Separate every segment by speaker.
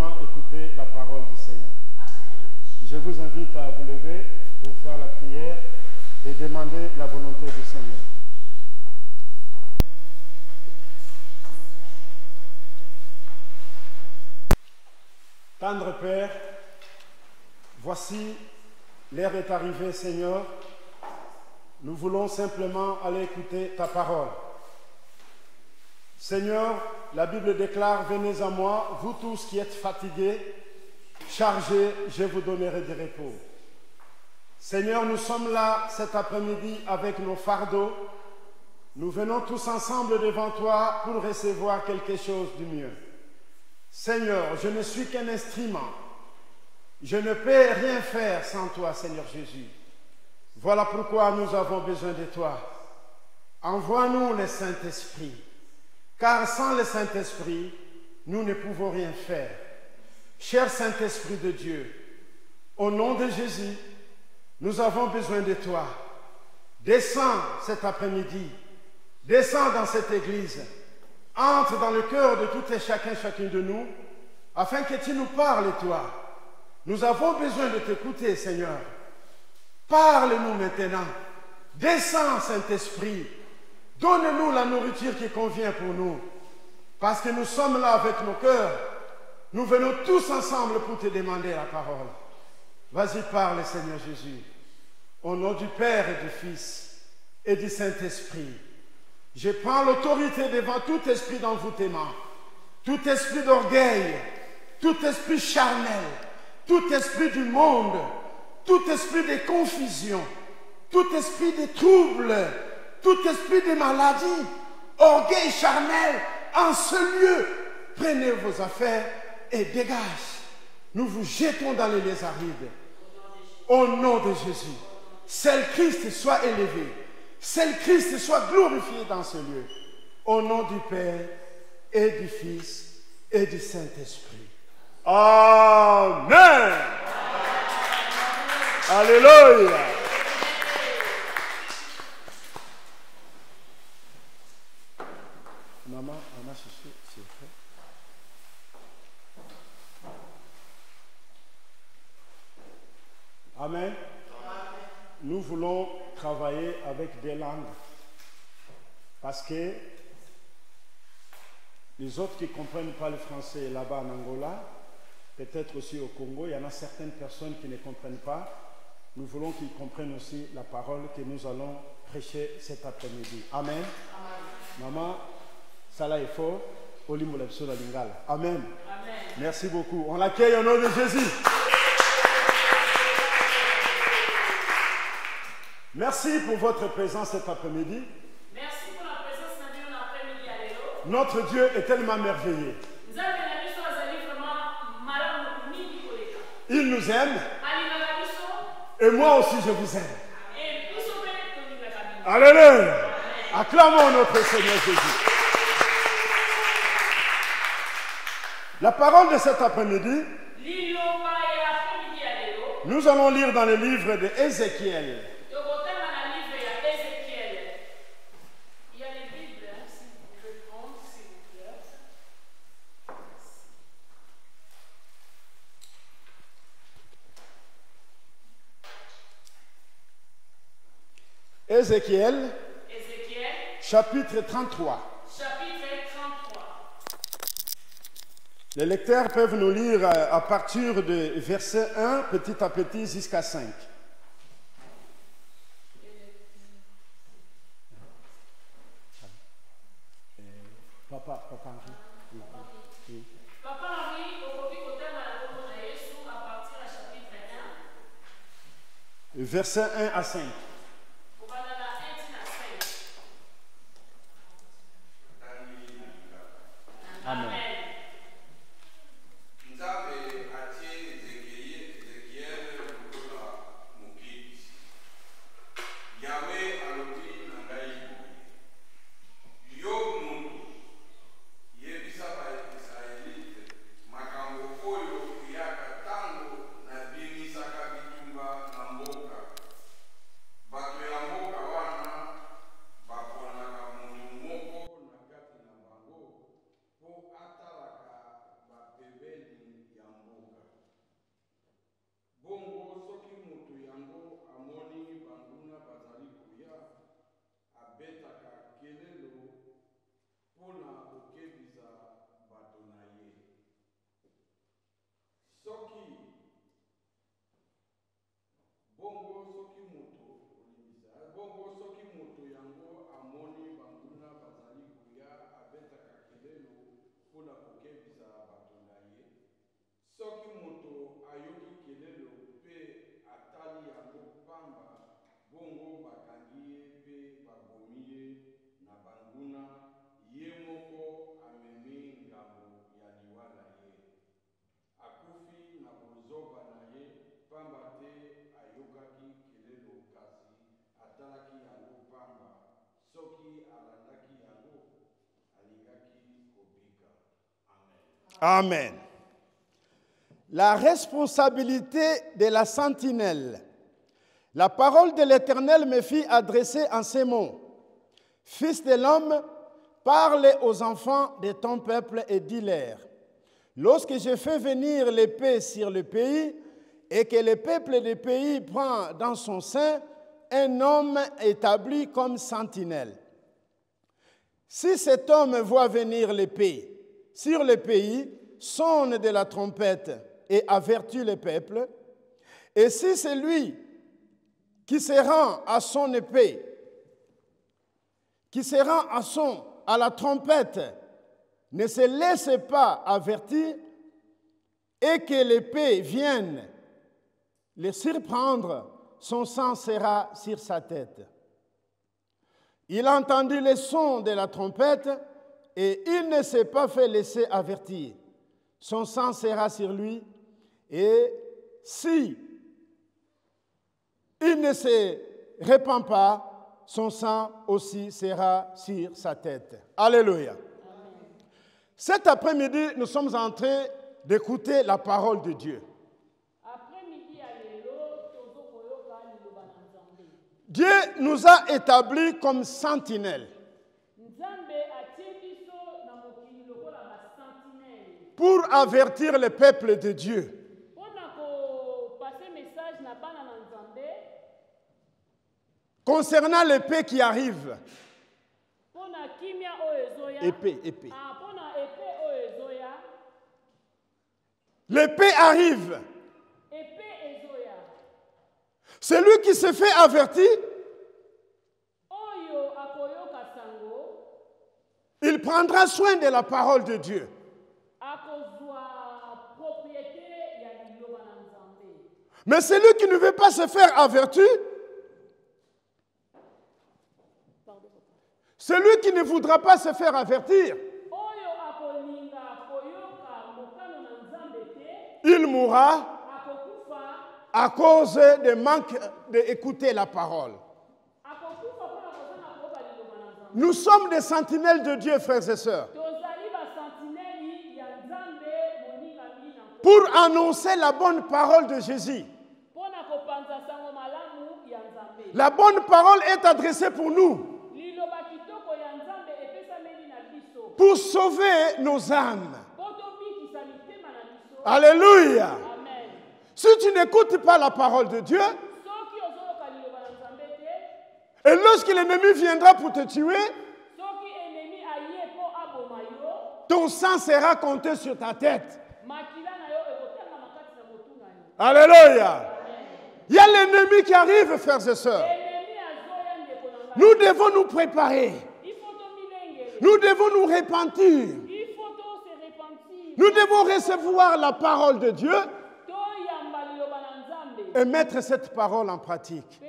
Speaker 1: simplement écouter la parole du Seigneur. Je vous invite à vous lever pour faire la prière et demander la volonté du Seigneur. Tendre Père, voici, l'heure est arrivée, Seigneur. Nous voulons simplement aller écouter ta parole. Seigneur, la Bible déclare, venez à moi, vous tous qui êtes fatigués, chargés, je vous donnerai du repos. Seigneur, nous sommes là cet après-midi avec nos fardeaux. Nous venons tous ensemble devant toi pour recevoir quelque chose du mieux. Seigneur, je ne suis qu'un instrument. Je ne peux rien faire sans toi, Seigneur Jésus. Voilà pourquoi nous avons besoin de toi. Envoie-nous le Saint-Esprit. Car sans le Saint-Esprit, nous ne pouvons rien faire. Cher Saint-Esprit de Dieu, au nom de Jésus, nous avons besoin de toi. Descends cet après-midi. Descends dans cette église. Entre dans le cœur de tout et chacune de nous, afin que tu nous parles, toi. Nous avons besoin de t'écouter, Seigneur. Parle-nous maintenant. Descends, Saint-Esprit. Donne-nous la nourriture qui convient pour nous. Parce que nous sommes là avec nos cœurs. Nous venons tous ensemble pour te demander la parole. Vas-y, parle, Seigneur Jésus. Au nom du Père et du Fils et du Saint-Esprit. Je prends l'autorité devant tout esprit d'envoûtement, tout esprit d'orgueil, tout esprit charnel, tout esprit du monde, tout esprit de confusion, tout esprit de troubles, tout esprit de maladie, orgueil charnel, en ce lieu, prenez vos affaires et dégagez. Nous vous jetons dans les lézarides. Au nom de Jésus, seul Christ soit élevé. Seul Christ soit glorifié dans ce lieu. Au nom du Père et du Fils et du Saint-Esprit. Amen. Alléluia. Maman, on a cherché, c'est fait. Amen. Nous voulons travailler avec des langues parce que les autres qui ne comprennent pas le français là-bas en Angola, peut-être aussi au Congo, il y en a certaines personnes qui ne comprennent pas. Nous voulons qu'ils comprennent aussi la parole que nous allons prêcher cet après-midi. Amen. Amen. Maman, ça là est fort. Amen. Amen. Merci beaucoup. On l'accueille au nom de Jésus. Merci pour votre présence cet après-midi.
Speaker 2: Merci pour la présence de l'après-midi.
Speaker 1: Notre Dieu est tellement merveilleux. Il nous aime. Et moi aussi je vous aime. Alléluia. Acclamons notre Seigneur Jésus. La parole de cet après-midi, nous allons lire dans le livre d'Ézéchiel. Ézéchiel, chapitre 33. Les lecteurs peuvent nous lire à partir de verset 1, petit à petit, jusqu'à 5. Papa Henri. Oui.
Speaker 2: Papa Henri, au côté de Jésus, à partir du chapitre 1.
Speaker 1: Verset 1 à 5. Amen. Amen. La responsabilité de la sentinelle. La parole de l'Éternel me fit adresser en ces mots. Fils de l'homme, parle aux enfants de ton peuple et dis-leur. Lorsque je fais venir l'épée sur le pays et que le peuple du pays prend dans son sein un homme établi comme sentinelle. Si cet homme voit venir l'épée sur le pays, sonne de la trompette et avertit le peuple, et si c'est lui qui se rend à son épée, qui se rend à la trompette, ne se laisse pas avertir et que l'épée vienne le surprendre, son sang sera sur sa tête. Il a entendu le son de la trompette et il ne s'est pas fait laisser avertir. Son sang sera sur lui et si il ne se répand pas, son sang aussi sera sur sa tête. Alléluia. Amen. Cet après-midi, nous sommes en train d'écouter la parole de Dieu. Dieu nous a établis comme sentinelles pour avertir le peuple de Dieu. Concernant l'épée qui arrive, épée. L'épée arrive. Celui qui se fait avertir, il prendra soin de la parole de Dieu. Mais celui qui ne veut pas se faire avertir, celui qui ne voudra pas se faire avertir, il mourra à cause de manque d'écouter la parole. Nous sommes des sentinelles de Dieu, frères et sœurs, pour annoncer la bonne parole de Jésus. La bonne parole est adressée pour nous, pour sauver nos âmes. Alléluia. Si tu n'écoutes pas la parole de Dieu, et lorsque l'ennemi viendra pour te tuer, ton sang sera compté sur ta tête. Alléluia. Il y a l'ennemi qui arrive, frères et sœurs. Nous devons nous préparer. Nous devons nous repentir. Nous devons recevoir la parole de Dieu et mettre cette parole en pratique.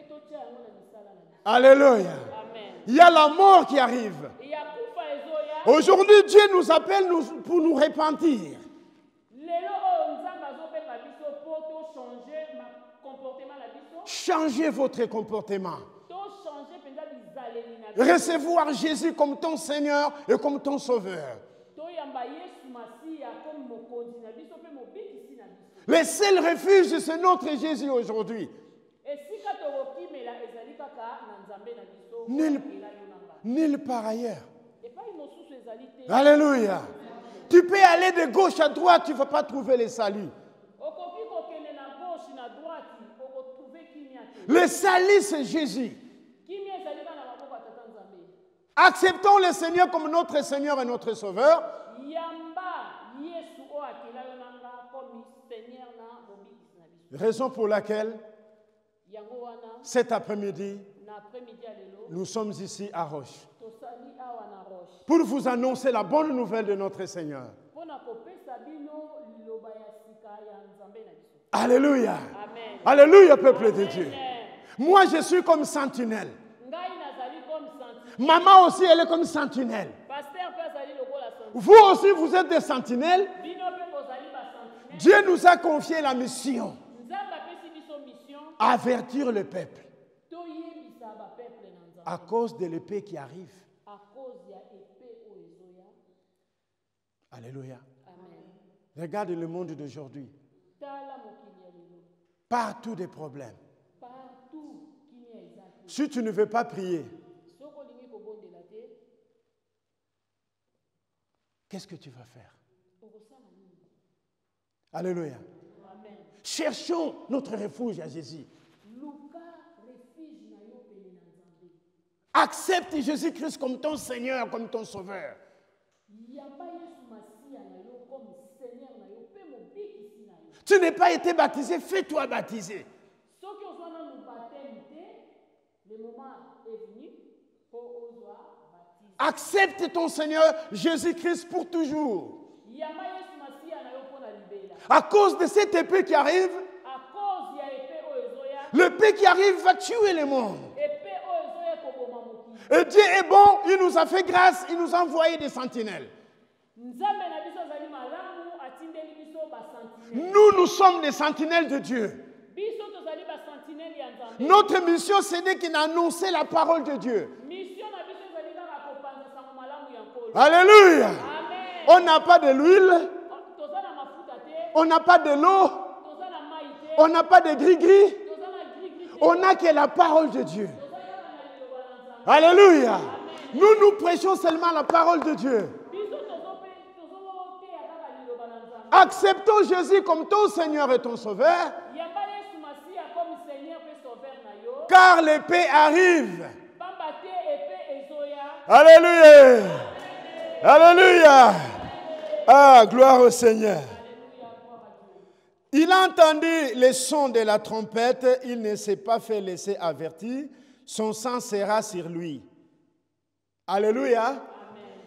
Speaker 1: Alléluia. Amen. Il y a la mort qui arrive. Aujourd'hui, Dieu nous appelle pour nous repentir. Changez votre comportement. Recevoir Jésus comme ton Seigneur et comme ton Sauveur. Le seul refuge, c'est notre Jésus aujourd'hui. Nulle part ailleurs. Alléluia. Tu peux aller de gauche à droite, tu ne vas pas trouver le salut. Le salut, c'est Jésus. Acceptons le Seigneur comme notre Seigneur et notre Sauveur. Raison pour laquelle, cet après-midi, nous sommes ici à Roche pour vous annoncer la bonne nouvelle de notre Seigneur. Alléluia. Amen. Alléluia, peuple de Dieu. Moi, je suis comme sentinelle. Maman aussi, elle est comme sentinelle. Vous aussi, vous êtes des sentinelles. Dieu nous a confié la mission. Avertir le peuple. À cause de l'épée qui arrive. Alléluia. Regarde le monde d'aujourd'hui.
Speaker 2: tala mokili ya lelo.
Speaker 1: Partout des problèmes.
Speaker 2: Partout kimia eza te.
Speaker 1: Si tu ne veux pas prier,
Speaker 2: Soko olingi kobondela te,
Speaker 1: qu'est-ce que tu vas faire?
Speaker 2: okosala nini?
Speaker 1: Alléluia.
Speaker 2: Amen.
Speaker 1: Cherchons notre refuge à Jésus.
Speaker 2: Luka refuge na yo pene na Nzambe.
Speaker 1: Accepte Jésus-Christ comme ton Seigneur, comme ton Sauveur.
Speaker 2: Yamba Yesu Masiya na yo comme Seigneur na yo pe mobikisi na yo.
Speaker 1: Tu n'es pas été baptisé, fais-toi baptiser.
Speaker 2: Soki ozwa nanu baptême te, le moment est venu po ozwa baptise.
Speaker 1: Accepte ton Seigneur Jésus-Christ pour toujours.
Speaker 2: Yamba Yesu Masiya na yo po na libela.
Speaker 1: À cause de cette épée qui arrive,
Speaker 2: À cause ya épée oyo ezoya,
Speaker 1: l'épée qui arrive va tuer le monde.
Speaker 2: épée oyo ezoya koboma mokili.
Speaker 1: Et Dieu est bon, il nous a fait grâce, il nous a envoyé des sentinelles.
Speaker 2: Nzambe na biso azali malamu atindeli biso basentinelle.
Speaker 1: Nous sommes des sentinelles de Dieu.
Speaker 2: Biso tozali basentinelle ya Nzambe.
Speaker 1: Notre mission, c'est d'annoncer la parole de Dieu.
Speaker 2: Mission na biso ezali kaka kopanza sango malamu ya nkolo.
Speaker 1: Alléluia.
Speaker 2: Amen.
Speaker 1: On n'a pas de l'huile,
Speaker 2: Toza na mafuta te,
Speaker 1: on n'a pas de l'eau,
Speaker 2: toza na mai te,
Speaker 1: on n'a pas de gris-gris,
Speaker 2: toza na gris-gris te,
Speaker 1: on n'a que la parole de Dieu.
Speaker 2: toza kaka na liloba na Nzambe.
Speaker 1: Alléluia. Nous prêchons seulement la parole de Dieu.
Speaker 2: Biso tozoteya kaka liloba na Nzambe.
Speaker 1: Acceptons Jésus comme ton Seigneur et ton Sauveur,
Speaker 2: Yamba Yesu Masiya comme Seigneur pe sauveur na yo.
Speaker 1: car l'épée arrive.
Speaker 2: Pamba te épée ezoya.
Speaker 1: Alléluia. Alléluia. Ah, gloire au Seigneur. Il a entendu les sons de la trompette, il ne s'est pas fait laisser avertir, son sang sera sur lui. Alléluia.
Speaker 2: Amen.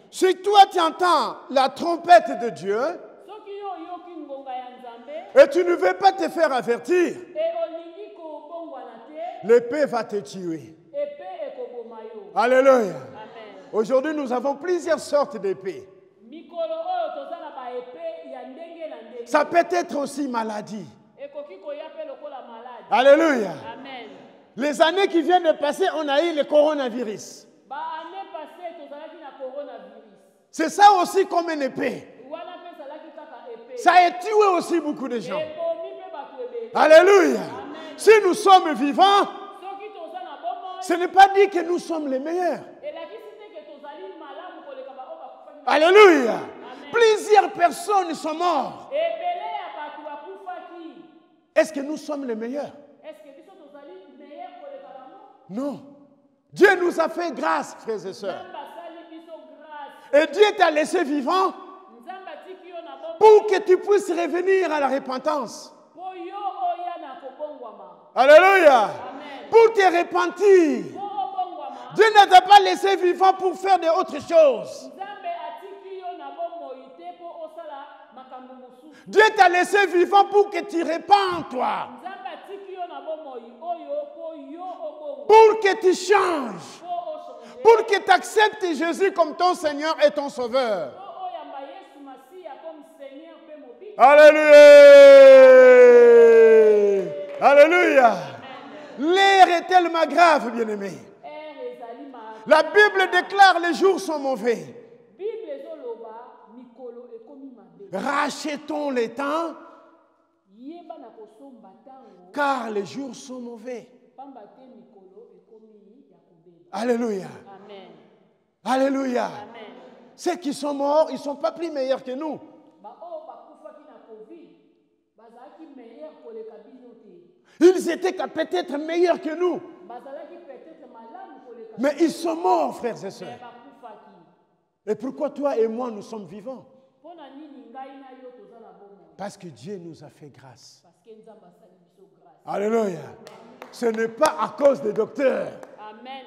Speaker 1: Si toi tu entends la trompette de Dieu
Speaker 2: Soki yo yoki ngonga ya Nzambe,
Speaker 1: et tu ne veux pas te faire avertir,
Speaker 2: e olingi kobongwana te,
Speaker 1: l'épée va te tuer.
Speaker 2: épée ekoboma yo.
Speaker 1: Alléluia.
Speaker 2: Amen.
Speaker 1: Aujourd'hui, nous avons plusieurs sortes d'épées.
Speaker 2: Mikolo oyo toza na ba épée ya ndenge na ndenge.
Speaker 1: Ça peut être aussi maladie.
Speaker 2: Ekoki koya pe lokola malade.
Speaker 1: Alléluia.
Speaker 2: Amen.
Speaker 1: Les années qui viennent de passer, on a eu le coronavirus.
Speaker 2: Ba année passée tozalaki na coronavirus.
Speaker 1: C'est ça aussi comme une épée.
Speaker 2: Wana pe ezalaki kaka épée.
Speaker 1: Ça a tué aussi beaucoup de gens.
Speaker 2: Ebomi pe bato ebele.
Speaker 1: Alléluia.
Speaker 2: Amen.
Speaker 1: Si nous sommes vivants,
Speaker 2: Soki toza na bomoi,
Speaker 1: ce n'est pas dit que nous sommes les meilleurs.
Speaker 2: elakisi te ke tozali malamu koleka ba oyo bakufaki.
Speaker 1: Alléluia.
Speaker 2: Amen.
Speaker 1: Plusieurs personnes sont mortes.
Speaker 2: Ebele ya bato bakufaki.
Speaker 1: Est-ce que nous sommes les meilleurs?
Speaker 2: Est-ce que biso tozali meilleur koleka bango?
Speaker 1: Non. Dieu nous a fait grâce, frères et sœurs.
Speaker 2: Nzambe asali biso grâce.
Speaker 1: Et Dieu t'a laissé vivant
Speaker 2: Nzambe atiki yo na bomoi
Speaker 1: pour que tu puisses revenir à la repentance.
Speaker 2: po yo oya na kobongwama.
Speaker 1: Alléluia.
Speaker 2: Amen.
Speaker 1: Pour te repentir.
Speaker 2: Po obongwama.
Speaker 1: Dieu ne t'a pas laissé vivant pour faire d'autres choses.
Speaker 2: Nzambe atiki yo na bomoi te po osala makambo mosusu.
Speaker 1: Dieu t'a laissé vivant pour que tu répandes, toi.
Speaker 2: Nzambe atiki yo na bomoi oyo po yo obongwa.
Speaker 1: Pour que tu changes.
Speaker 2: Po ochange.
Speaker 1: Pour que tu acceptes Jésus comme ton Seigneur et ton Sauveur.
Speaker 2: Po oyamba Yesu Masiya comme Seigneur pe mobili.
Speaker 1: Alléluia. Alléluia. L'air est tellement grave, bien-aimé.
Speaker 2: Ezali ma.
Speaker 1: La Bible déclare les jours sont mauvais.
Speaker 2: Bible ezoloba mikolo ekomi mabe.
Speaker 1: Rachetons les temps,
Speaker 2: Yeba na kosomba tango
Speaker 1: car les jours sont mauvais.
Speaker 2: pamba te mikolo ekomi ya kobeba.
Speaker 1: Alléluia.
Speaker 2: Amen.
Speaker 1: Alléluia.
Speaker 2: Amen.
Speaker 1: Ceux qui sont morts, ils ne sont pas plus meilleurs que nous.
Speaker 2: Ba oyo bakufaki na Covid bazalaki meilleur koleka bino te.
Speaker 1: Ils étaient peut-être meilleurs que nous.
Speaker 2: Bazalaki peut-être malamu koleka.
Speaker 1: Mais ils sont morts, frères et
Speaker 2: Mais
Speaker 1: sœurs.
Speaker 2: bakufaki.
Speaker 1: Et pourquoi toi et moi, nous sommes vivants?
Speaker 2: Pona nini ngai na yo toza na bomoi?
Speaker 1: Parce que Dieu nous a fait grâce.
Speaker 2: Parce que Nzambe asali biso grâce.
Speaker 1: Alléluia. Ce n'est pas à cause des docteurs.
Speaker 2: Amen.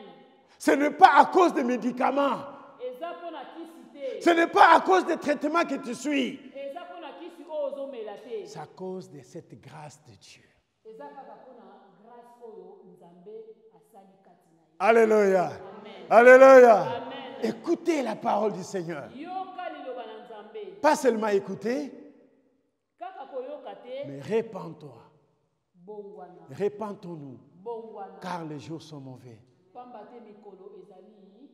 Speaker 1: Ce n'est pas à cause des médicaments.
Speaker 2: Eza pona kisi te.
Speaker 1: Ce n'est pas à cause des traitements que tu suis.
Speaker 2: Eza pona kisi oyo ozomela te.
Speaker 1: C'est à cause de cette grâce de Dieu.
Speaker 2: Eza kaka pona grâce oyo Nzambe asali kati na yo.
Speaker 1: Alléluia.
Speaker 2: Amen.
Speaker 1: Alléluia.
Speaker 2: Amen.
Speaker 1: Écoutez la parole du Seigneur.
Speaker 2: Yoka liloba na Nzambe.
Speaker 1: Pas seulement écouter,
Speaker 2: Kaka koyoka te.
Speaker 1: mais répands-toi.
Speaker 2: Bongwana.
Speaker 1: Répentons-nous,
Speaker 2: Bongwana.
Speaker 1: car les jours sont mauvais.
Speaker 2: Pamba te mikolo ezali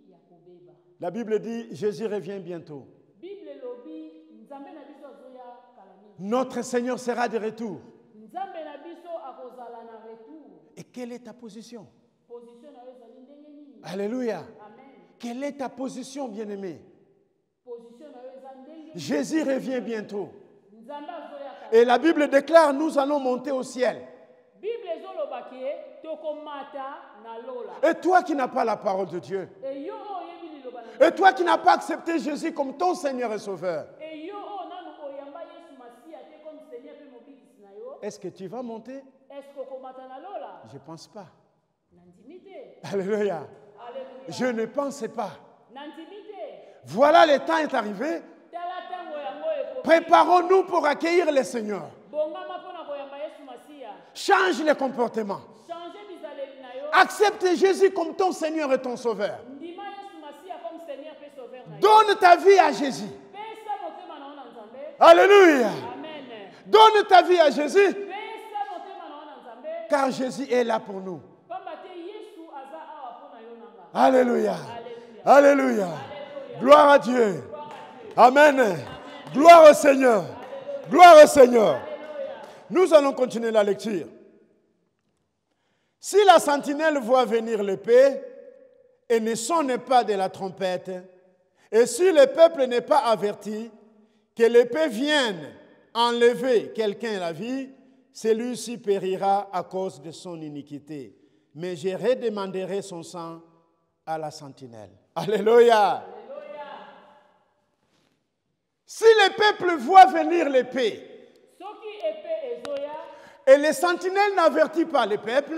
Speaker 2: ya kobeba.
Speaker 1: La Bible dit, Jésus revient bientôt.
Speaker 2: Bible lobi Nzambe na biso azoya kala mingi.
Speaker 1: Notre Seigneur sera de retour.
Speaker 2: Nzambe na biso akozala na retour.
Speaker 1: Et quelle est ta position?
Speaker 2: Position na yo ezali ndenge nini?
Speaker 1: Alléluia.
Speaker 2: Amen.
Speaker 1: Quelle est ta position, bien-aimé?
Speaker 2: Position na yo ezali ndenge nini?
Speaker 1: Jésus revient bientôt.
Speaker 2: Nzambe azoyaka.
Speaker 1: Et la Bible déclare, nous allons monter au ciel.
Speaker 2: Bible ezoloba ke tokomata na lola.
Speaker 1: Et toi qui n'as pas la parole de Dieu,
Speaker 2: Et yo oyebi liloba na.
Speaker 1: et toi qui n'as pas accepté Jésus comme ton Seigneur et Sauveur,
Speaker 2: Et yo nanu oyamba Yesu Masiya te comme Seigneur pe mobikisi na yo.
Speaker 1: est-ce que tu vas monter?
Speaker 2: Est-ce kokomata na lola?
Speaker 1: Je ne pense pas.
Speaker 2: N'intimité.
Speaker 1: Alléluia.
Speaker 2: Alléluia.
Speaker 1: Je ne pensais pas.
Speaker 2: N'intimité.
Speaker 1: Voilà, le temps est arrivé.
Speaker 2: Tala tango yango eko.
Speaker 1: Préparons-nous pour accueillir le Seigneur.
Speaker 2: Bongama pona koyamba Yesu Masiya.
Speaker 1: Change les comportements.
Speaker 2: Changer bizaleli na yo.
Speaker 1: Accepte Jésus comme ton Seigneur et ton Sauveur.
Speaker 2: Ndima Yesu Masiya comme Seigneur pe sauveur na yo.
Speaker 1: Donne ta vie à Jésus.
Speaker 2: Pesa motema na yo na Nzambe.
Speaker 1: Alléluia.
Speaker 2: Amen.
Speaker 1: Donne ta vie à Jésus,
Speaker 2: Pesa motema na yo na Nzambe.
Speaker 1: car Jésus est là pour nous.
Speaker 2: Pamba te Yesu aza awa pona yo nanga.
Speaker 1: Alléluia.
Speaker 2: Alléluia.
Speaker 1: Alléluia.
Speaker 2: Alléluia.
Speaker 1: Gloire à Dieu.
Speaker 2: Gloire à Dieu.
Speaker 1: Amen. Gloire au Seigneur. Gloire au Seigneur.
Speaker 2: Alléluia.
Speaker 1: Nous allons continuer la lecture. Si la sentinelle voit venir l'épée et ne sonne pas de la trompette, et si le peuple n'est pas averti que l'épée vienne enlever quelqu'un la vie, celui-ci périra à cause de son iniquité. Mais je redemanderai son sang à la sentinelle. Alléluia. Si le peuple voit venir l'épée,
Speaker 2: Soki épée ezoya,
Speaker 1: et les sentinelles n'avertit pas le peuple,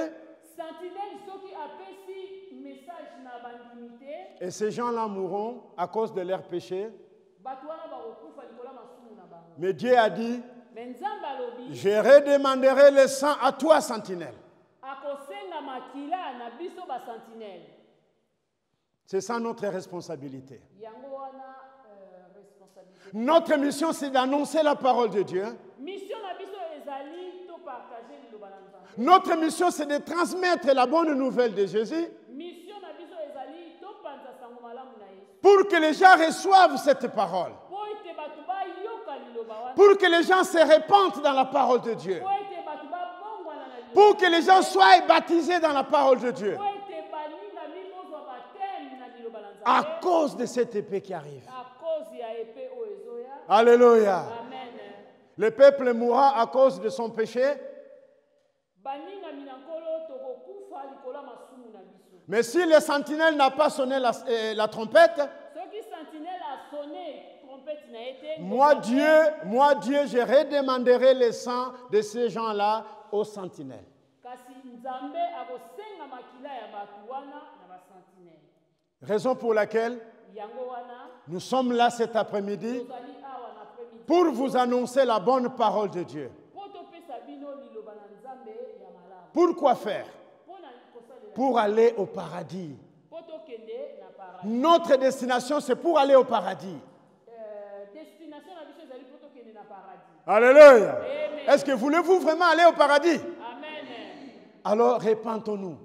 Speaker 2: sentinelle soki apesi message na bandimité,
Speaker 1: et ces gens-là mourront à cause de leur péché,
Speaker 2: bato wana bakokufa likolo ya masumu na bango.
Speaker 1: mais Dieu a dit,
Speaker 2: Mais Nzambe alobi
Speaker 1: je redemanderai le sang à toi, sentinelle.
Speaker 2: akosenga makila na biso ba sentinelle.
Speaker 1: C'est ça notre responsabilité.
Speaker 2: Yango wana responsabilité.
Speaker 1: Notre mission, c'est d'annoncer la parole de Dieu.
Speaker 2: Mission na biso ezali to partager liloba na Nzambe.
Speaker 1: Notre mission, c'est de transmettre la bonne nouvelle de Jésus
Speaker 2: Mission na biso ezali to panza sango malamu na Yesu.
Speaker 1: pour que les gens reçoivent cette parole,
Speaker 2: Po ete bato bayoka liloba wana.
Speaker 1: pour que les gens se répandent dans la parole de Dieu,
Speaker 2: Po ete bato babongwana na liloba.
Speaker 1: pour que les gens soient baptisés dans la parole de Dieu,
Speaker 2: Po ete baninga mibozwa bateme na liloba na
Speaker 1: à
Speaker 2: Nzambe.
Speaker 1: cause de cette épée qui arrive.
Speaker 2: À cause ya épée o ezoya.
Speaker 1: Alléluia.
Speaker 2: Amen.
Speaker 1: Le peuple mourra à cause de son péché,
Speaker 2: Baninga minankolo tokokufa likolo ya masumu na biso.
Speaker 1: mais si le sentinelle n'a pas sonné la trompette,
Speaker 2: Soki sentinelle a sonné trompette na ete.
Speaker 1: moi Dieu, je redemanderai le sang de ces gens-là aux sentinelles.
Speaker 2: Kasi Nzambe akosenga makila ya bato wana na ba sentinelle.
Speaker 1: Raison pour laquelle
Speaker 2: Yango wana
Speaker 1: nous sommes là cet après-midi
Speaker 2: tozali awa na après-midi.
Speaker 1: pour vous annoncer la bonne parole de Dieu.
Speaker 2: Po topesa bino liloba na Nzambe ya malamu.
Speaker 1: Pourquoi faire?
Speaker 2: Pona kosalela.
Speaker 1: Pour aller au paradis.
Speaker 2: Po tokende na paradis.
Speaker 1: Notre destination, c'est pour aller au paradis.
Speaker 2: Destination na biso ezali po tokende na paradis.
Speaker 1: Alléluia.
Speaker 2: Amen.
Speaker 1: Est-ce que voulez-vous vraiment aller au paradis?
Speaker 2: Amen.
Speaker 1: Alors répentons-nous.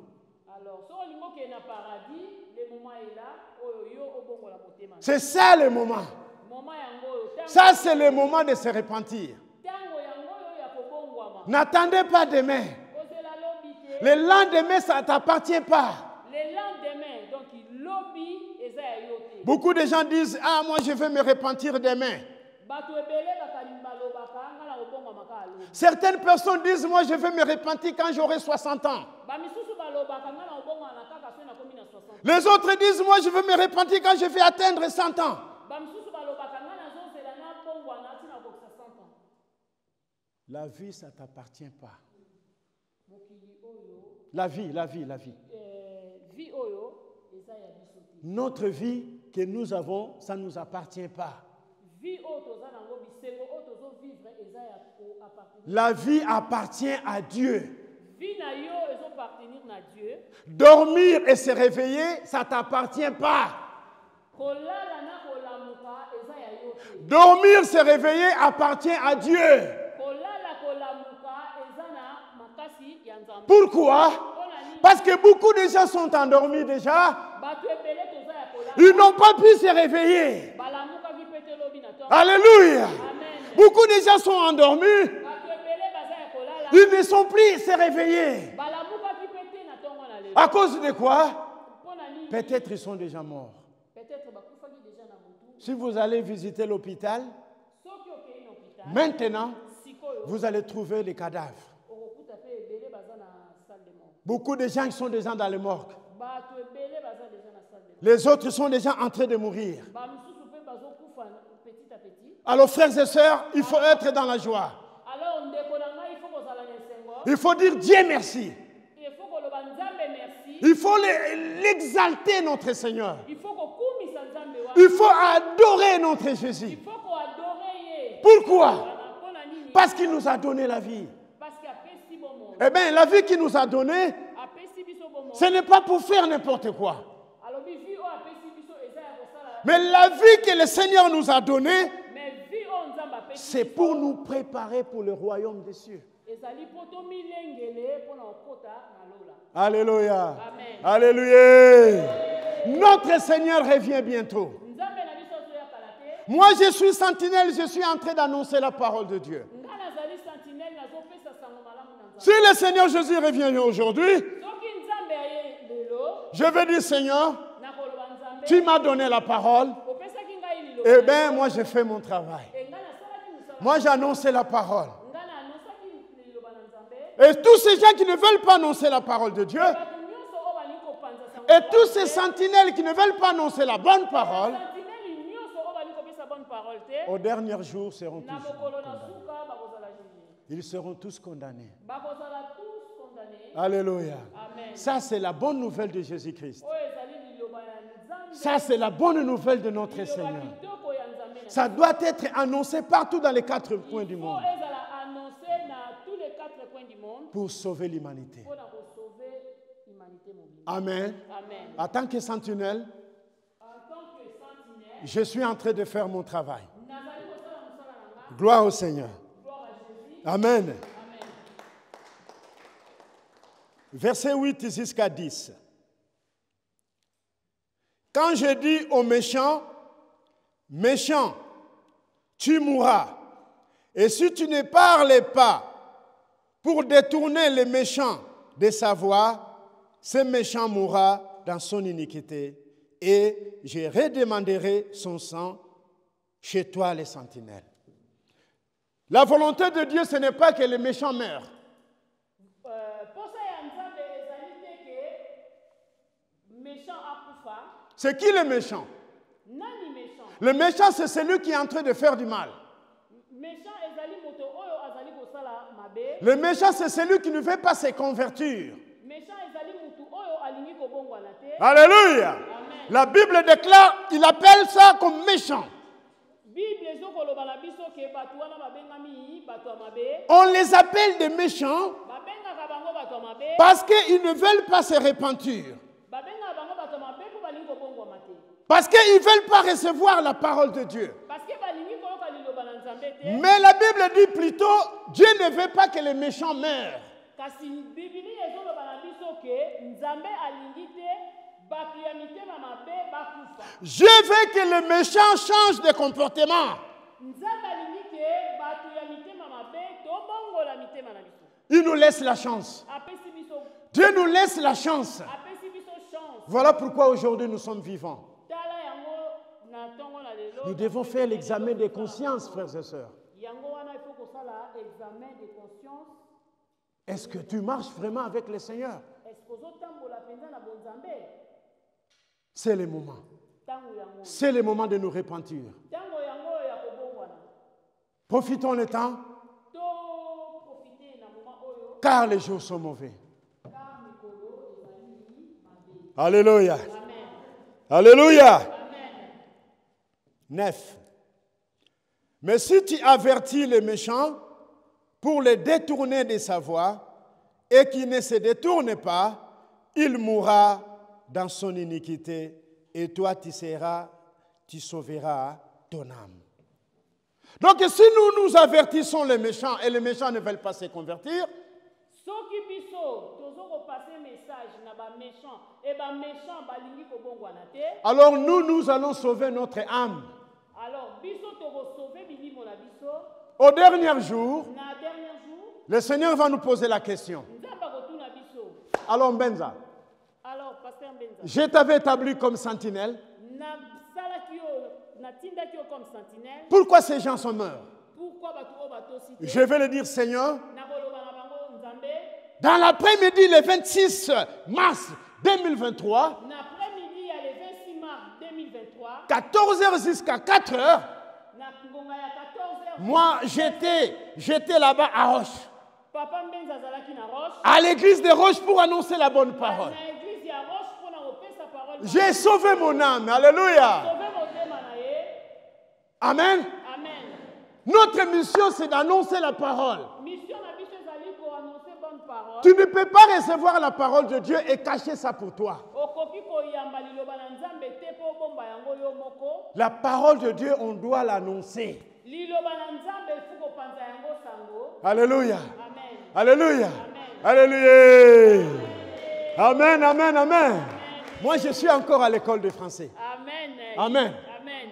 Speaker 2: Alors, so olingo ke na paradis, le moment est là, oyo yo obongola motema.
Speaker 1: C'est ça le moment.
Speaker 2: Moment yango oyo, tango
Speaker 1: Ça, c'est le moment de se repentir.
Speaker 2: yango oyo ya kobongwama.
Speaker 1: N'attendez pas demain.
Speaker 2: Ozela lobi te.
Speaker 1: Le lendemain, ça ne t'appartient pas.
Speaker 2: Le lendemain, donc lobi eza ya yo te.
Speaker 1: Beaucoup de gens disent, ah, moi, je vais me repentir demain.
Speaker 2: Bato ebele bakali balobaka ngala kobongwama ka lobi.
Speaker 1: Certaines personnes disent, moi, je vais me repentir quand j'aurai 60 ans.
Speaker 2: Bamisusu balobaka ngala kobongwana kaka so na komi na 60.
Speaker 1: Les autres disent, moi, je vais me repentir quand je vais atteindre 100 ans.
Speaker 2: Bamisusu balobaka ngala zozela na bongwana tina kokisa 100 ans.
Speaker 1: La vie, ça ne t'appartient pas.
Speaker 2: Mokili oyo,
Speaker 1: La vie.
Speaker 2: vie oyo eza ya biso te.
Speaker 1: Notre vie que nous avons, ça ne nous appartient pas.
Speaker 2: Vie oyo toza nango bisengo oyo tozovivre eza ya koappartenir.
Speaker 1: La vie appartient à Dieu.
Speaker 2: Vie na yo ezopartenir na Dieu.
Speaker 1: Dormir et se réveiller, ça ne t'appartient pas.
Speaker 2: Kolala na kolamuka eza ya yo te.
Speaker 1: Dormir, se réveiller appartient à Dieu.
Speaker 2: Kolala kolamuka eza na makasi ya Nzambe.
Speaker 1: Pourquoi?
Speaker 2: Mpona nini?
Speaker 1: Parce que beaucoup de gens sont endormis déjà.
Speaker 2: Bato ebele toza ya kolala.
Speaker 1: Ils n'ont pas pu se réveiller.
Speaker 2: Balamukaki pe te lobi na to.
Speaker 1: Alléluia.
Speaker 2: Amen.
Speaker 1: Beaucoup de gens sont endormis. Ils ne sont plus se réveiller. À cause de quoi? Peut-être ils sont déjà morts. Si vous allez visiter l'hôpital, maintenant, vous allez trouver les cadavres. Beaucoup de gens sont déjà dans les morgues. Les autres sont déjà en train de mourir. Alors, frères et sœurs, il faut être dans la joie. Il faut dire Dieu merci. Il faut l'exalter, notre Seigneur. Il faut adorer notre Jésus. Pourquoi? Parce qu'il nous a donné la vie. Eh bien, la vie qu'il nous a donnée, ce n'est pas pour faire n'importe quoi. Mais la vie que le Seigneur nous a donnée, c'est pour nous préparer pour le royaume des cieux. Alléluia.
Speaker 2: Amen.
Speaker 1: Alléluia. Notre Seigneur revient bientôt. Moi, je suis sentinelle, je suis en train d'annoncer la parole de Dieu. Si le Seigneur Jésus revient aujourd'hui, je vais dire, Seigneur, tu m'as donné la parole. Eh bien, moi, j'ai fait mon travail. Moi, j'ai annoncé la parole. Et tous ces gens qui ne veulent pas annoncer la parole de Dieu, et tous ces sentinelles qui ne veulent pas annoncer la bonne parole, au dernier jour seront tous condamnés. Ils seront tous condamnés. Alléluia. Ça, c'est la bonne nouvelle de Jésus-Christ. Ça, c'est la bonne nouvelle de notre Seigneur. Ça doit être annoncé partout dans les 4 coins du monde pour sauver l'humanité. Amen. En tant que sentinelle, je suis en train de faire mon travail. Gloire au Seigneur. Amen. Verset 8 jusqu'à 10. Quand je dis aux méchants, méchant, tu mourras. Et si tu ne parles pas pour détourner les méchants de sa voie, ce méchant mourra dans son iniquité et je redemanderai son sang chez toi, les sentinelles. La volonté de Dieu, ce n'est pas que les méchants meurent. C'est qui le méchant? Le méchant, c'est celui qui est en train de faire du mal. Le méchant, c'est celui qui ne veut pas se convertir. Alléluia. Amen. La Bible déclare, il appelle ça comme méchant. On les appelle des méchants parce qu'ils ne veulent pas se repentir. Parce qu'ils ne veulent pas recevoir la parole de Dieu. Mais la Bible dit plutôt, Dieu ne veut pas que les méchants meurent. Je veux que les méchants changent de comportement. Il nous laisse la chance. Dieu nous laisse la chance. Voilà pourquoi aujourd'hui nous sommes vivants. Nous devons faire l'examen de conscience, frères et sœurs. Est-ce que tu marches vraiment avec le Seigneur? C'est le moment. C'est le moment de nous repentir. Profitons le temps, car les jours sont mauvais. Alléluia. Alléluia. 9. Mais si tu avertis les méchants pour les détourner de sa voie et qu'ils ne se détournent pas, il mourra dans son iniquité et toi tu sauveras ton âme. Donc si nous avertissons les méchants et les méchants ne veulent pas se convertir, alors nous allons sauver notre âme. Au dernier jour,
Speaker 2: Na dernier jour,
Speaker 1: le Seigneur va nous poser la question.
Speaker 2: Nzamba kotuna biso.
Speaker 1: Alors, Benza,
Speaker 2: Alors, pasteur Benza.
Speaker 1: je t'avais établi comme sentinelle.
Speaker 2: Na salaki yo, na tindaki yo comme sentinelle.
Speaker 1: Pourquoi ces gens sont morts?
Speaker 2: Pourquoi batu o bato cité?
Speaker 1: Je vais le dire, Seigneur.
Speaker 2: Na koloba na bango Nzambe.
Speaker 1: Dans l'après-midi, le 26 mars 2023,
Speaker 2: L'après-midi, il y a le 26 mars 2023.
Speaker 1: 14h jusqu'à 4h,
Speaker 2: Na ngonga ya 14h.
Speaker 1: moi, j'étais là-bas à Roche,
Speaker 2: Papa Mbenza zalaki na Roche.
Speaker 1: à l'église de Roche pour annoncer la bonne parole.
Speaker 2: Na église ya Roche pour na kopesa parole.
Speaker 1: J'ai sauvé mon âme. Alléluia.
Speaker 2: Sauver motema na ye.
Speaker 1: Amen.
Speaker 2: Amen.
Speaker 1: Notre mission, c'est d'annoncer la parole.
Speaker 2: Mission na biso ezali ko annoncer bonne parole.
Speaker 1: Tu ne peux pas recevoir la parole de Dieu et cacher ça pour toi.
Speaker 2: Okoki koyamba liloba na Nzambe te po bomba yango yo moko.
Speaker 1: La parole de Dieu, on doit l'annoncer.
Speaker 2: Liloba na Nzambe il faut kopanza yango sango.
Speaker 1: Alléluia.
Speaker 2: Amen.
Speaker 1: Alléluia. Alléluia. Amen, amen, amen. Moi, je suis encore à l'école de français.
Speaker 2: Amen.
Speaker 1: Amen.
Speaker 2: Amen.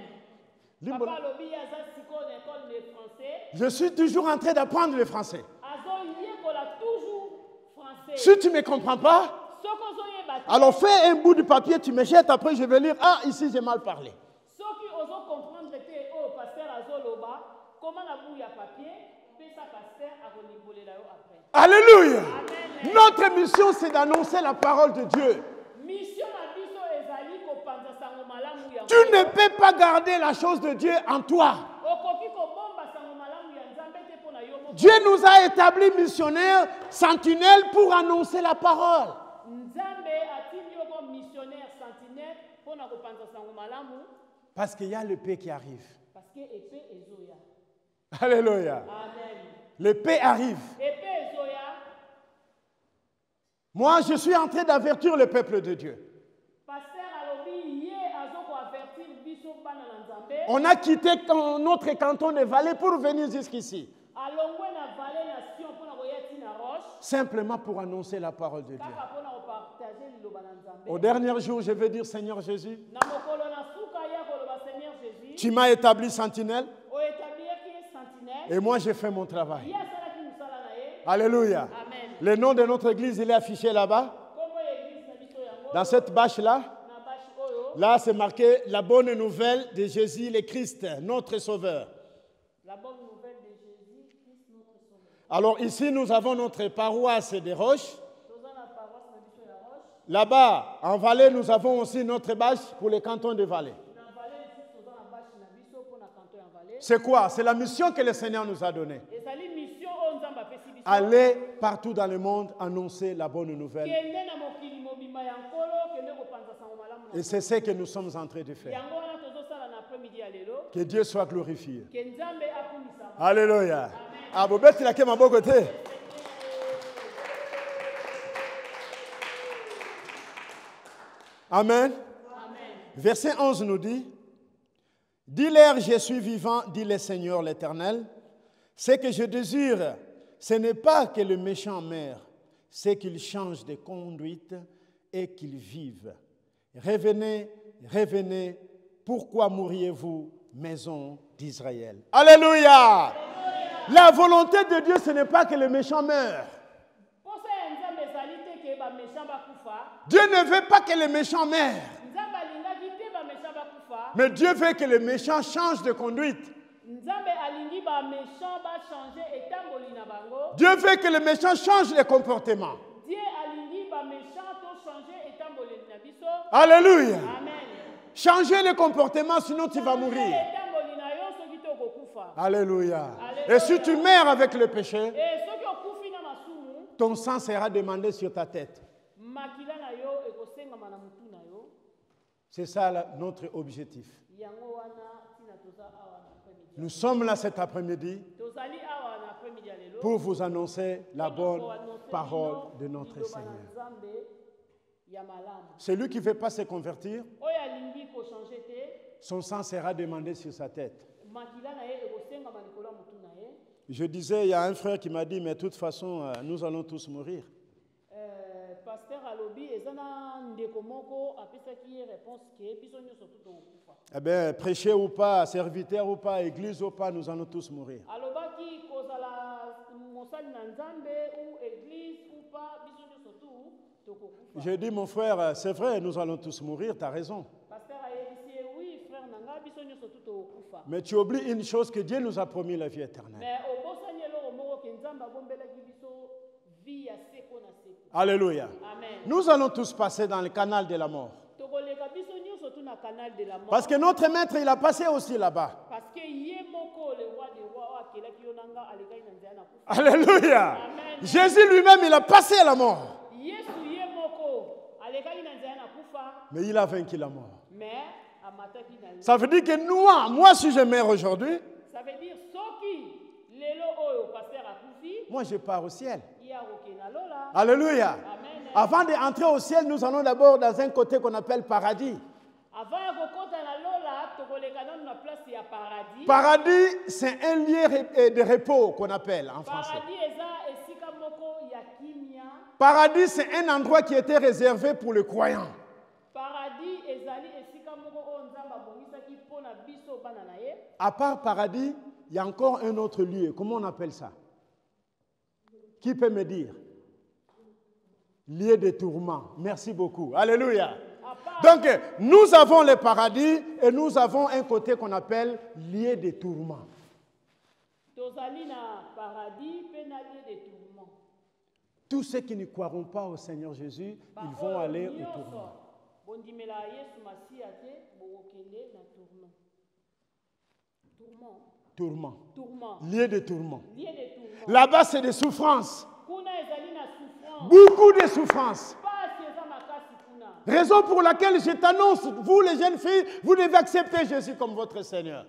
Speaker 2: Papa lobi aza siko na école de français.
Speaker 1: Je suis toujours en train d'apprendre le français.
Speaker 2: Azo yekola toujours français.
Speaker 1: Si tu ne me comprends pas,
Speaker 2: Soko zo yeba te.
Speaker 1: alors fais un bout de papier, tu me jettes, après je vais lire. Ah, ici j'ai mal parlé.
Speaker 2: Soki ozo comprendre te o pasteur azo loba, comment na bu ya papier, pesa pasteur akolibolela yo après.
Speaker 1: Alléluia.
Speaker 2: Amen.
Speaker 1: Notre mission, c'est d'annoncer la parole de Dieu.
Speaker 2: Mission na biso ezali kopanza sango malamu ya.
Speaker 1: Tu ne peux pas garder la chose de Dieu en toi.
Speaker 2: Okoki kobomba sango malamu ya Nzambe te pona yo moko.
Speaker 1: Dieu nous a établis missionnaires, sentinelles pour annoncer la parole.
Speaker 2: Nzambe atindi yo comme missionnaire sentinelle pona kopanza sango malamu
Speaker 1: Parce qu'il y a le paix qui arrive.
Speaker 2: parce que épée ezoya.
Speaker 1: Alléluia.
Speaker 2: Amen.
Speaker 1: Le paix arrive.
Speaker 2: Épée ezoya.
Speaker 1: Moi, je suis en train d'avertir le peuple de Dieu.
Speaker 2: Pasteur alobi ye azoko avertir biso bana na Nzambe.
Speaker 1: On a quitté notre canton de Valais pour venir jusqu'ici.
Speaker 2: Alongwe na vallée nation pona koyeti na roche.
Speaker 1: Simplement pour annoncer la parole de Dieu.
Speaker 2: Kaka pona kopartager liloba na Nzambe.
Speaker 1: Au dernier jour, je vais dire, Seigneur Jésus,
Speaker 2: Na mokolo na suka ya koloba Seigneur Jésus.
Speaker 1: tu m'as établi sentinelle
Speaker 2: O établiaki sentinelle.
Speaker 1: et moi j'ai fait mon travail.
Speaker 2: Ye asalaki mosala na ye.
Speaker 1: Alléluia.
Speaker 2: Amen.
Speaker 1: Le nom de notre église, il est affiché là-bas,
Speaker 2: Kombo ya église na biso yango.
Speaker 1: dans cette bâche-là.
Speaker 2: Na bashi oyo.
Speaker 1: Là, c'est marqué la bonne nouvelle de Jésus le Christ, notre Sauveur.
Speaker 2: La bonne nouvelle de Jésus Christ notre sauveur.
Speaker 1: Alors ici, nous avons notre paroisse des Roches.
Speaker 2: Toza na paroisse na biso ya roche.
Speaker 1: Là-bas, en Valais, nous avons aussi notre bâche pour le canton de Valais.
Speaker 2: Na vallée ici toza na bashi na biso pona kanton ya vallée.
Speaker 1: C'est quoi? C'est la mission que le Seigneur nous a donnée.
Speaker 2: Ezali mission oyo Nzambe apesi biso.
Speaker 1: Aller partout dans le monde annoncer la bonne nouvelle.
Speaker 2: Kende na mokili mobimba ya nkolo kende kopanza sango malamu na.
Speaker 1: Et c'est ce que nous sommes en train de faire.
Speaker 2: Yango wana tozosala na après-midi ya lelo.
Speaker 1: Que Dieu soit glorifié.
Speaker 2: Ke Nzambe akumisama.
Speaker 1: Alléluia. Ah, Bobette, il a ma beau côté. Amen.
Speaker 2: Amen.
Speaker 1: Verset 11 nous dit, « Dis-leur, je suis vivant, dit le Seigneur l'Éternel. Ce que je désire, ce n'est pas que le méchant meure, c'est qu'il change de conduite et qu'il vive. Revenez, revenez, pourquoi mourriez-vous, maison d'Israël? » Alléluia. La volonté de Dieu, ce n'est pas que le méchant meure.
Speaker 2: Posa ya Nzambe ezali te ke ba méchant bakufa.
Speaker 1: Dieu ne veut pas que le méchant meure.
Speaker 2: Nzambe alingaki te ba méchant bakufa.
Speaker 1: Mais Dieu veut que le méchant change de conduite.
Speaker 2: Nzambe alingi ba méchant ba changer etamboli na bango.
Speaker 1: Dieu veut que le méchant change de comportement.
Speaker 2: Dieu alingi ba méchant to changer etamboli na biso.
Speaker 1: Alléluia.
Speaker 2: Amen.
Speaker 1: Changer le comportement, sinon tu vas mourir.
Speaker 2: Etamboli na yo soki to kokufa.
Speaker 1: Alléluia.
Speaker 2: Alléluia.
Speaker 1: Et si tu meurs avec le péché,
Speaker 2: Et soki okufi na masumu,
Speaker 1: ton sang sera demandé sur ta tête.
Speaker 2: makila na yo ekosengama na mutu na yo.
Speaker 1: C'est ça notre objectif.
Speaker 2: Yango wana tina toza awa na après-midi.
Speaker 1: Nous sommes là cet après-midi
Speaker 2: Tozali awa na après-midi ya lelo.
Speaker 1: pour vous annoncer la bonne parole de notre Seigneur.
Speaker 2: Nzambe ya malamu.
Speaker 1: Celui qui ne veut pas se convertir,
Speaker 2: Oyo alingi ko changer te,
Speaker 1: son sang sera demandé sur sa tête.
Speaker 2: makila na ye ekosengama likolo ya mutu na ye.
Speaker 1: Je disais, il y a un frère qui m'a dit, mais de toute façon, nous allons tous mourir.
Speaker 2: Pasteur alobi eza na ndeko moko apesaki ye réponse ke biso nyonso tokokufa.
Speaker 1: Eh bien, prêcher ou pas, serviteur ou pas, église ou pas, nous allons tous mourir.
Speaker 2: Alobaki na nzambe ou église ou pas biso nyonso tu tokokufa.
Speaker 1: J'ai dit, mon frère, c'est vrai, nous allons tous mourir, tu as raison.
Speaker 2: Pasteur ayebisi oui frère nanga biso nyonso tu tokokufa.
Speaker 1: Mais tu oublies une chose, que Dieu nous a promis la vie éternelle.
Speaker 2: Mais obosani eloko moko ke nzambe abombelaki biso vie ya seko na seko.
Speaker 1: Alléluia.
Speaker 2: Amen.
Speaker 1: Nous allons tous passer dans le canal de la mort.
Speaker 2: Tokoleka biso nyonso tu na canal de la mort.
Speaker 1: Parce que notre maître, il a passé aussi là-bas.
Speaker 2: Parce que ye moko le roi des rois akelaki yo nanga alekaki na nzela na kufa.
Speaker 1: Alléluia.
Speaker 2: Amen.
Speaker 1: Jésus lui-même, il a passé la mort.
Speaker 2: Yesu ye moko alekaki na nzela na kufa.
Speaker 1: Mais il a vaincu la mort.
Speaker 2: Mais amataki na.
Speaker 1: Ça veut dire que moi si je meurs aujourd'hui,
Speaker 2: ça veut dire soki lelo oyo pasteur akufi.
Speaker 1: Moi je pars au ciel.
Speaker 2: Ya okena lola.
Speaker 1: Alléluia.
Speaker 2: Amen.
Speaker 1: Avant d'entrer au ciel, nous allons d'abord dans un côté qu'on appelle paradis.
Speaker 2: Avant ya kokota na lola tokoleka na place ya paradis.
Speaker 1: Paradis, c'est un lieu de repos qu'on appelle en français.
Speaker 2: Paradis eza esika moko ya kimia.
Speaker 1: Paradis, c'est un endroit qui était réservé pour les croyants.
Speaker 2: Paradis ezali esika moko o nzamba bongisaki pona biso bana na ye.
Speaker 1: À part paradis, il y a encore un autre lieu. Comment on appelle ça? Qui peut me dire? Lieu de tourment. Merci beaucoup. Alléluia. Donc, nous avons le paradis et nous avons un côté qu'on appelle lieu de tourment. Tous ceux qui ne croiront pas au Seigneur Jésus, ils vont aller au tourment. Tourment. Lieu de tourment. Là-bas, c'est des souffrances. Beaucoup de souffrances. Raison pour laquelle je t'annonce, vous les jeunes filles, vous devez accepter Jésus comme votre Seigneur.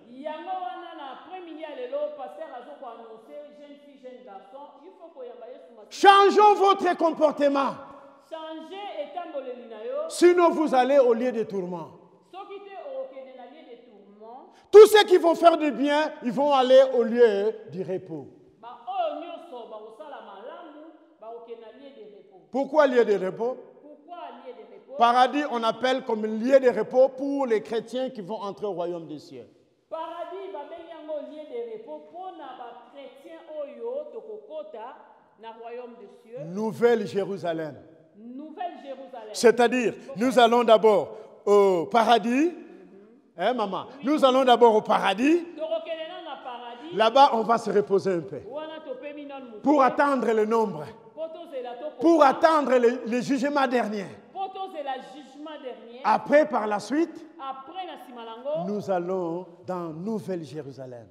Speaker 1: Changeons votre comportement. Sinon, vous allez au lieu de tourment. Tous ceux qui vont faire du bien, ils vont aller au lieu du repos. Pourquoi lieu de repos? Paradis, on appelle comme lieu de repos pour les chrétiens qui vont entrer au royaume des cieux.
Speaker 2: Paradis, lieu de repos pour les chrétiens dans le royaume des cieux.
Speaker 1: Nouvelle Jérusalem.
Speaker 2: Nouvelle Jérusalem.
Speaker 1: C'est-à-dire, nous allons d'abord au paradis. Hein, maman? Oui. Nous allons d'abord au paradis. Là-bas, on va se reposer un peu. Pour attendre le nombre. Pour attendre le jugement dernier. Après, par la suite, nous allons dans Nouvelle Jérusalem.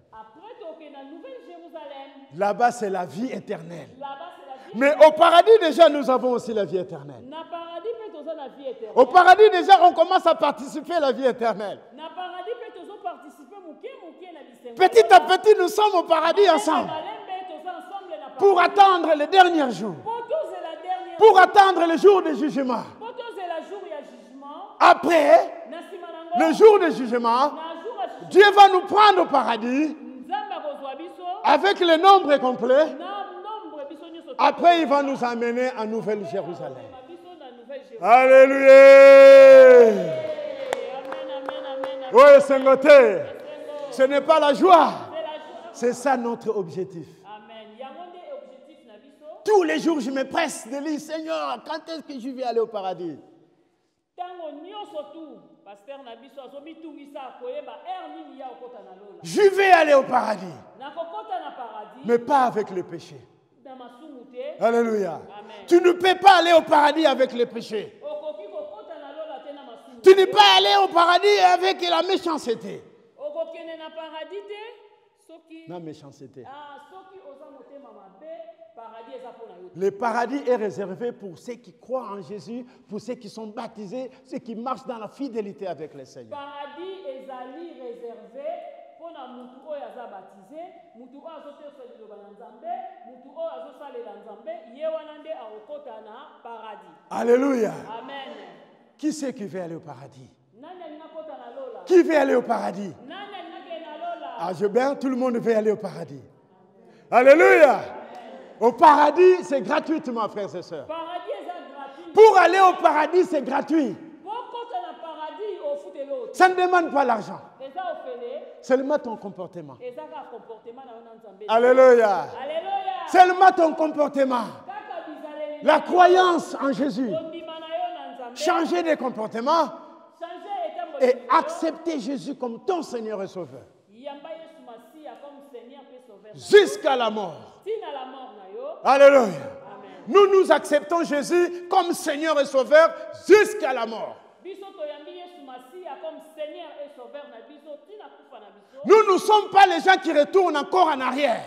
Speaker 1: Là-bas, c'est la vie éternelle. Mais au paradis, déjà, nous avons aussi la vie éternelle. Au paradis, déjà, on commence à participer à la vie éternelle. Petit à petit, nous sommes au paradis ensemble. Pour attendre le dernier jour. Pour attendre le jour du jugement. Après, le jour du jugement, Dieu va nous prendre au paradis avec le nombre complet. Après, il va nous amener à Nouvelle Jérusalem. Alléluia! Oui, Saint-Gothé, ce n'est pas la joie. C'est ça notre objectif. Tous les jours, je me presse de dire, Seigneur, quand est-ce que je vais aller au paradis? Je vais aller au paradis. Mais pas avec le péché. Alléluia. Amen. Tu ne peux pas aller au paradis avec le péché. Tu ne peux pas aller au paradis avec la méchanceté. La méchanceté. Le paradis est réservé pour ceux qui croient en Jésus, pour ceux qui sont baptisés, ceux qui marchent dans la fidélité avec le Seigneur.
Speaker 2: Paradis est réservé pour mutu oyo aza baptisé, mutu oyo azoteso liloba na Nzambe, mutu oyo azosalela Nzambe, ye wana nde akokota na paradis.
Speaker 1: Alléluia.
Speaker 2: Amen.
Speaker 1: Qui c'est qui veut aller au paradis?
Speaker 2: Nani alinakota na lola?
Speaker 1: Qui veut aller au paradis?
Speaker 2: Nani alinake na lola?
Speaker 1: Ah, je bien, tout le monde veut aller au paradis. Alléluia. Au paradis, c'est gratuitement, frères et sœurs.
Speaker 2: Paradis est gratuit.
Speaker 1: Pour aller au paradis, c'est gratuit. Ça ne demande pas l'argent. Seulement ton comportement.
Speaker 2: Alléluia. Alléluia.
Speaker 1: Seulement ton comportement. La croyance en Jésus. Changer de comportement et accepter Jésus comme ton Seigneur et Sauveur. Jusqu'à la mort. Alléluia. Nous nous acceptons Jésus comme Seigneur et Sauveur jusqu'à la mort. Nous ne sommes pas les gens qui retournent encore en arrière.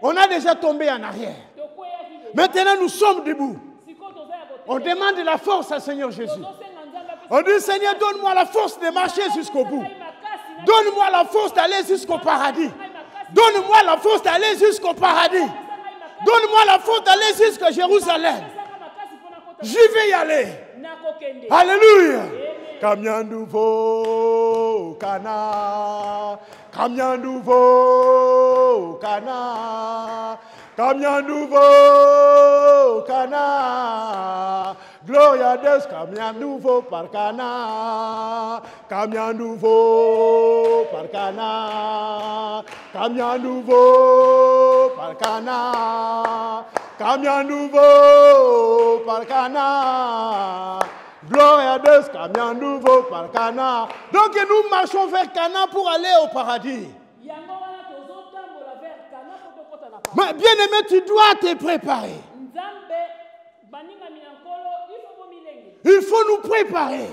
Speaker 1: On a déjà tombé en arrière. Maintenant, nous sommes debout. On demande la force à Seigneur Jésus. On dit, Seigneur, donne-moi la force de marcher jusqu'au bout. Donne-moi la force d'aller jusqu'au paradis. Donne-moi la force d'aller jusqu'au paradis. Donne-moi la force d'aller jusqu'à Jérusalem. J'y vais y aller. Alléluia. Kamia nouveau kana. Kamia nouveau kana. Kamia nouveau kana. Gloria a Dieu, kamia nouveau par kana. Kamia nouveau par kana. Kamia nouveau par kana. Kamia nouveau par kana. Gloria a Dieu, kamia nouveau par kana. Donc nous marchons vers Cana pour aller au paradis. Mais bien aimé, tu dois te préparer. Il faut nous préparer.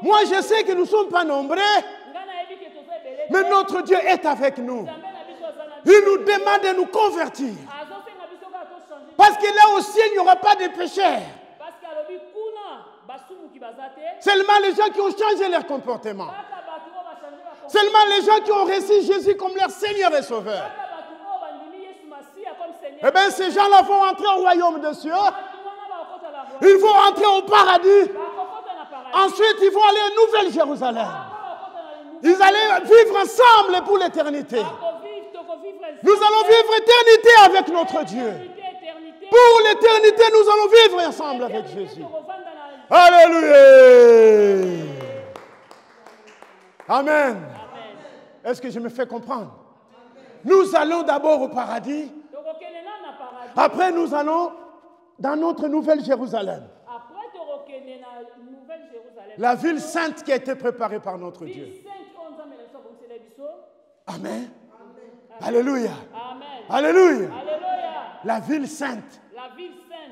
Speaker 1: Moi, je sais que nous ne sommes pas nombreux, mais notre Dieu est avec nous. Il nous demande de nous convertir. Parce que là aussi, il n'y aura pas de pécheurs. Seulement les gens qui ont changé leur comportement. Seulement les gens qui ont reçu Jésus comme leur Seigneur et Sauveur. Eh bien, ces gens-là vont entrer au royaume des cieux. Ils vont entrer au paradis. Ensuite, ils vont aller à Nouvelle-Jérusalem. Ils allaient vivre ensemble pour l'éternité. Nous allons vivre l'éternité avec notre Dieu. Pour l'éternité, nous allons vivre ensemble avec Jésus. Alléluia. Amen. Est-ce que je me fais comprendre? Nous allons d'abord au paradis. Après, nous allons dans notre Nouvelle-Jérusalem. La ville sainte qui a été préparée par notre Dieu. Amen. Alléluia. Alléluia. La ville sainte.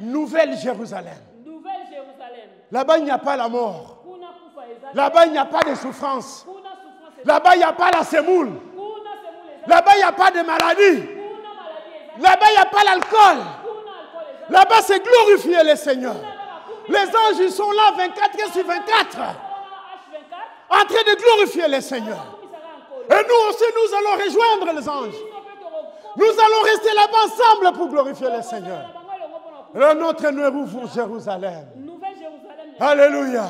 Speaker 1: Nouvelle-Jérusalem. Là-bas, il n'y a pas la mort. Là-bas, il n'y a pas de souffrance. Là-bas, il n'y a pas la sémoule. Là-bas, il n'y a pas de maladie. Là-bas, il n'y a pas l'alcool. Là-bas, c'est glorifier le Seigneur. Les anges, ils sont là 24 heures sur 24. En train de glorifier le Seigneur. Et nous aussi, nous allons rejoindre les anges. Nous allons rester là-bas ensemble pour glorifier le Seigneur. Notre nouveau Jérusalem. Alléluia.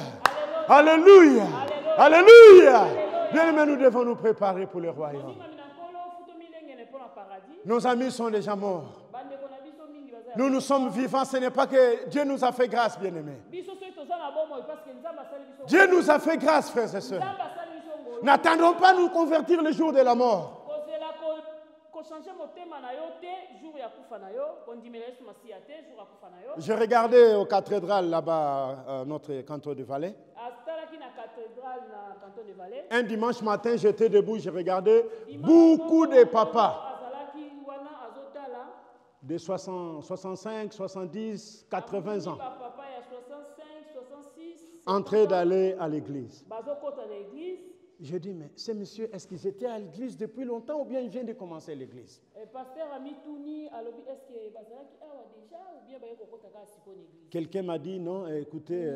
Speaker 1: Alléluia. Alléluia. Bien aimés, nous devons nous préparer pour le royaume. Nos amis sont déjà morts. Nous, nous sommes vivants. Ce n'est pas que Dieu nous a fait grâce, bien aimés. Dieu nous a fait grâce, frères et sœurs. N'attendons pas nous convertir le jour de la mort. J'ai regardé aux cathédrales là-bas, notre canton de Valais. Un dimanche matin, j'étais debout, j'ai regardé beaucoup de papas de 65, 70, 80 ans en train d'aller à l'église. J'ai dit, mais ces messieurs, est-ce qu'ils étaient à l'église depuis longtemps ou bien ils viennent de commencer l'église? Quelqu'un m'a dit, non, écoutez,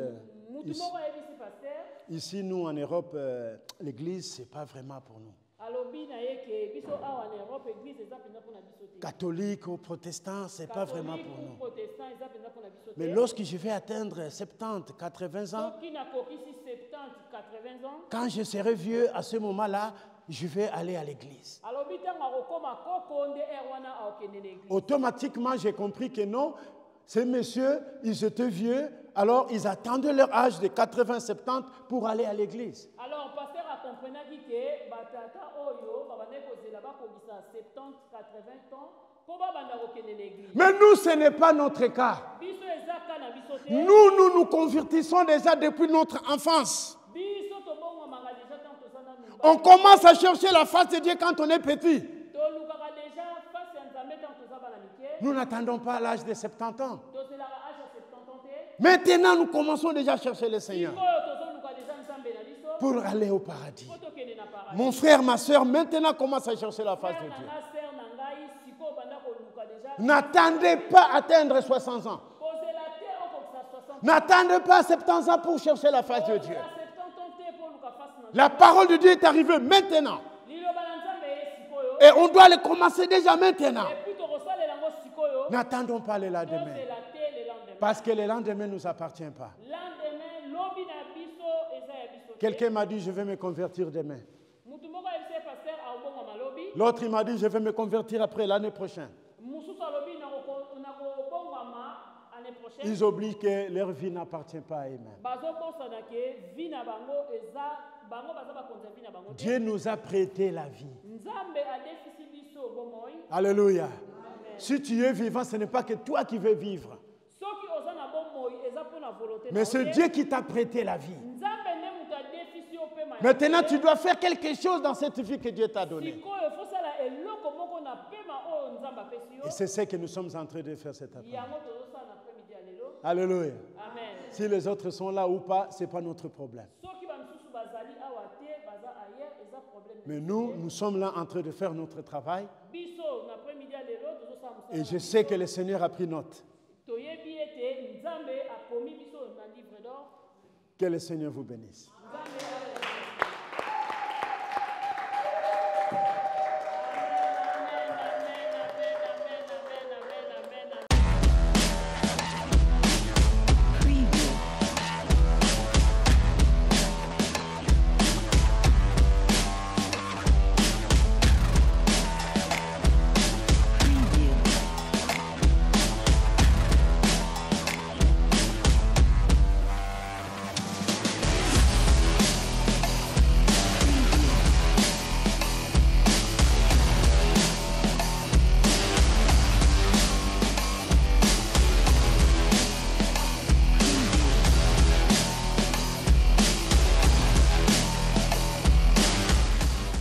Speaker 1: ici, nous en Europe, l'église, ce n'est pas vraiment pour nous. Catholiques ou protestants, ce n'est pas vraiment pour nous. Mais lorsque je vais atteindre 70, 80 ans, quand je serai vieux, à ce moment-là, je vais aller à l'église. Automatiquement, j'ai compris que non, ces messieurs, ils étaient vieux, alors ils attendaient leur âge de 80, 70 pour aller à l'église.
Speaker 2: Alors, le pasteur a compris bakomprenaki ke batata oyo babandaki kozela bakongisa 70 80 ans po babanda kokende na église.
Speaker 1: Mais nous, ce n'est pas notre cas.
Speaker 2: Biso eza ka na biso te.
Speaker 1: Nous nous convertissons déjà depuis notre enfance.
Speaker 2: Biso tobongwamaka déjà tant tozana mibali.
Speaker 1: On commence à chercher la face de Dieu quand on est petit.
Speaker 2: Tolukaka déjà face ya Nzambe tant toza bana mike.
Speaker 1: Nous n'attendons pas à l'âge de 70 ans.
Speaker 2: Tozelaka âge ya 70 ans te.
Speaker 1: Maintenant, nous commençons déjà à chercher le Seigneur
Speaker 2: Sikoyo tozoluka déjà Nzambe na biso.
Speaker 1: pour aller au paradis.
Speaker 2: Po tokende na paradis.
Speaker 1: Mon frère, ma soeur, maintenant commence à chercher la face de Dieu.
Speaker 2: Sœur na ngai sikoyo banda koluka déjà.
Speaker 1: N'attendez pas à atteindre 60 ans.
Speaker 2: Kozela te okokisa 60 ans.
Speaker 1: N'attendez pas 70 ans pour chercher la face de Dieu.
Speaker 2: Kozela 70 ans te po luka face na.
Speaker 1: La parole de Dieu est arrivée maintenant.
Speaker 2: Liloba na Nzambe sikoyo.
Speaker 1: Et on doit le commencer déjà maintenant.
Speaker 2: Et puis tokosalela ngo sikoyo.
Speaker 1: N'attendons pas le lendemain.
Speaker 2: Tozela te le lendemain.
Speaker 1: Parce que le lendemain ne nous appartient pas.
Speaker 2: Lendemain lobi na biso eza ya biso.
Speaker 1: Quelqu'un m'a dit, je vais me convertir demain.
Speaker 2: Mutu moko ayebisi pasteur aobonga malobi.
Speaker 1: L'autre, il m'a dit, je vais me convertir après l'année prochaine.
Speaker 2: Mususu alobi nakobongama année prochaine.
Speaker 1: Ils oublient que leur vie n'appartient pas à eux-mêmes.
Speaker 2: Bazobosana ke vi na bango eza bango baza bakonza vi na bango te.
Speaker 1: Dieu nous a prêté la vie.
Speaker 2: Nzambe adefisi biso bomoi.
Speaker 1: Alléluia.
Speaker 2: Amen.
Speaker 1: Si tu es vivant, ce n'est pas que toi qui veux vivre.
Speaker 2: Soki oza na bomoi eza po na volonté.
Speaker 1: Mais c'est Dieu qui t'a prêté la vie.
Speaker 2: Nzambe ne mutu adefisi yo pe ma.
Speaker 1: Maintenant, tu dois faire quelque chose dans cette vie que Dieu t'a donnée.
Speaker 2: Sikoyo fosala eloko moko na pema oyo Nzambe apesi yo.
Speaker 1: Et c'est ce que nous sommes en train de faire cet après-midi.
Speaker 2: Yango tozosala na après-midi ya lelo.
Speaker 1: Alléluia.
Speaker 2: Amen.
Speaker 1: Si les autres sont là ou pas, ce n'est pas notre problème.
Speaker 2: Soki bamisusu bazali awa te baza ailleurs eza problème.
Speaker 1: Mais nous sommes là en train de faire notre travail.
Speaker 2: Biso na après-midi ya lelo tozosala mosala.
Speaker 1: Et je sais que le Seigneur a pris note.
Speaker 2: Toyebi ete Nzambe akomi biso na livre d'or.
Speaker 1: Que le Seigneur vous bénisse.